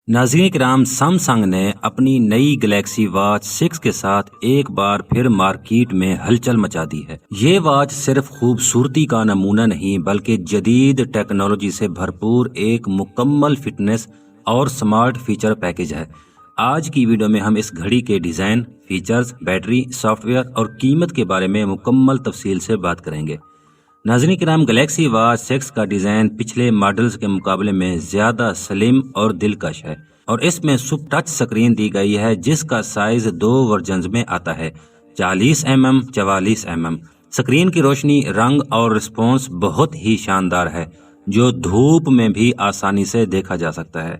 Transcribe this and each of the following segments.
नाज़रीन किराम, सैमसंग ने अपनी नई गैलेक्सी वॉच 6 के साथ एक बार फिर मार्केट में हलचल मचा दी है। ये वॉच सिर्फ खूबसूरती का नमूना नहीं बल्कि जदीद टेक्नोलॉजी से भरपूर एक मुकम्मल फिटनेस और स्मार्ट फीचर पैकेज है। आज की वीडियो में हम इस घड़ी के डिजाइन, फीचर्स, बैटरी, सॉफ्टवेयर और कीमत के बारे में मुकम्मल तफसील से बात करेंगे। नाज़रीन किराम, गैलेक्सी वॉच 6 का डिजाइन पिछले मॉडल्स के मुकाबले में ज्यादा स्लिम और दिलकश है और इसमें सुपर टच स्क्रीन दी गई है जिसका साइज 2 वर्जन्स में आता है, 40 mm, 44 mm। स्क्रीन की रोशनी, रंग और रिस्पॉन्स बहुत ही शानदार है जो धूप में भी आसानी से देखा जा सकता है।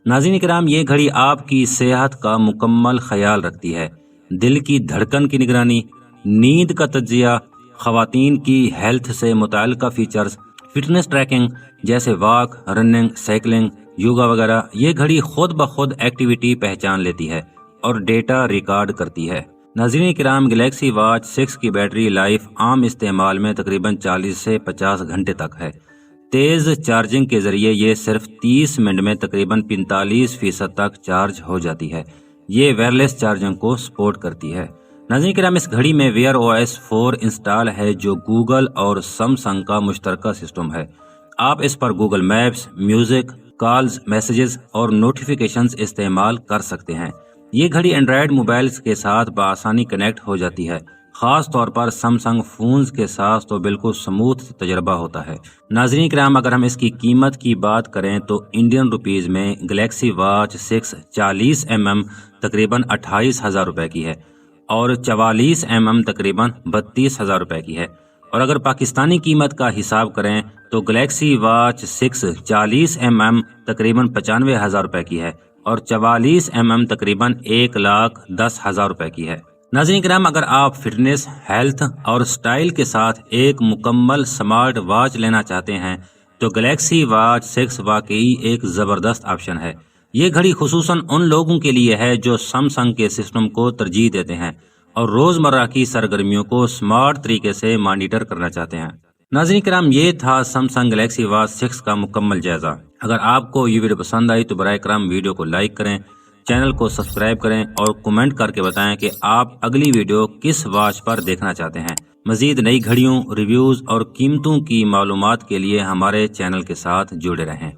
नाज़रीन किराम, ये घड़ी आपकी सेहत का मुकम्मल ख्याल रखती है। दिल की धड़कन की निगरानी, नींद का तज्जिया, खवातीन की हेल्थ से मुताल्लिका फीचर्स, फिटनेस ट्रैकिंग जैसे वॉक, रनिंग, साइकिलिंग, योगा वगैरह, ये घड़ी खुद ब खुद एक्टिविटी पहचान लेती है और डेटा रिकॉर्ड करती है। नाज़रीन किराम, गैलेक्सी वॉच 6 की बैटरी लाइफ आम इस्तेमाल में तकरीबन 40 से 50 घंटे तक है। तेज चार्जिंग के जरिए ये सिर्फ 30 मिनट में तकरीबन 45% तक चार्ज हो जाती है। ये वायरलेस चार्जिंग को सपोर्ट करती है। नाज़रीन किराम, इस घड़ी में Wear OS 4 इंस्टॉल है जो गूगल और सैमसंग का मुश्तरका सिस्टम है। आप इस पर Google maps, music, calls, messages और नोटिफिकेशंस इस्तेमाल कर सकते हैं। ये घड़ी एंड्रॉयड मोबाइल्स के साथ बआसानी कनेक्ट हो जाती है। खास तौर पर सैमसंग फोन्स के साथ तो बिल्कुल स्मूथ तजर्बा होता है। नाज़रीन किराम, अगर हम इसकी कीमत की बात करें तो इंडियन रुपीज में गैलेक्सी वॉच 6 40 mm तकरीबन 28,000 रुपए की है और 44 mm तकरीबन 32,000 रुपए की है। और अगर पाकिस्तानी कीमत का हिसाब करें तो गैलेक्सी वॉच 6 40 mm तकरीबन 95,000 रुपए की है और 44 mm तकरीबन 1,10,000 रुपए की है। नाज़रीन किराम, अगर आप फिटनेस, हेल्थ और स्टाइल के साथ एक मुकम्मल स्मार्ट वॉच लेना चाहते हैं तो गैलेक्सी वॉच 6 वाकई एक जबरदस्त ऑप्शन है। ये घड़ी खुसूसन उन लोगों के लिए है जो सैमसंग के सिस्टम को तरजीह देते हैं और रोजमर्रा की सरगर्मियों को स्मार्ट तरीके से मॉनिटर करना चाहते हैं। नाज़रीन किराम, ये था सैमसंग गैलेक्सी वॉच 6 का मुकम्मल जायजा। अगर आपको ये वीडियो पसंद आई तो बराए करम वीडियो को लाइक करें, चैनल को सब्सक्राइब करें और कमेंट करके बताएं कि आप अगली वीडियो किस वॉच पर देखना चाहते हैं। मजीद नई घड़ियों, रिव्यूज और कीमतों की मालूमात के लिए हमारे चैनल के साथ जुड़े रहें।